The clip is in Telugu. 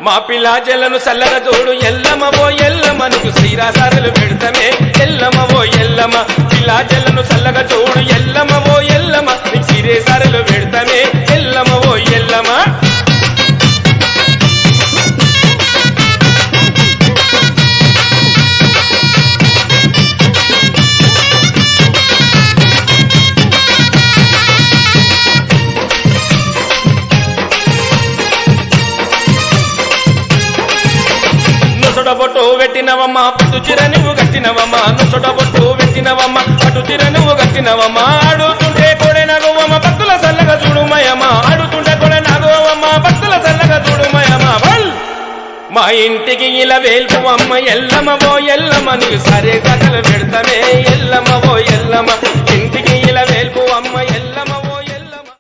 మా పిల్లాజలను చల్లగా చూడు ఎల్లమ్మ ఓ ఎల్లమ్మ నీకు శ్రీరాసారులు పెడతామే ఎల్లమ్మ ఓ ఎల్లమ్మ పిల్లాజలను చల్లగా చూడు ఎల్లమ్మ ఓ ఎల్లమ్మ నీకు శ్రీరాసారులు పెడతామే ఎల్లమ్మ ఓ ఎల్లమ్మ బొట్టు పెట్టినవమ్మ పట్టు చిర నువ్వు కట్టినవమ్మ నుసొట బొట్టు పెట్టినవమ్మ పట్టు చిర నువ్వు కట్టినవమ్మ ఆడుతుంటే కొడే నాగోవమ్మ భక్తుల సల్లగా చూడుమయమ్మ ఆడుతుంటే కొడే నాగోవమ్మ భక్తుల సల్లగా చూడుమయమ్మ మా ఇంటికి ఇలా వేల్పువమ్మ ఎల్లమ్మ ఓ ఎల్లమ్మ నీకు సరే కథలు పెడతామే ఎల్లమ్మ ఓ ఎల్లమ్మ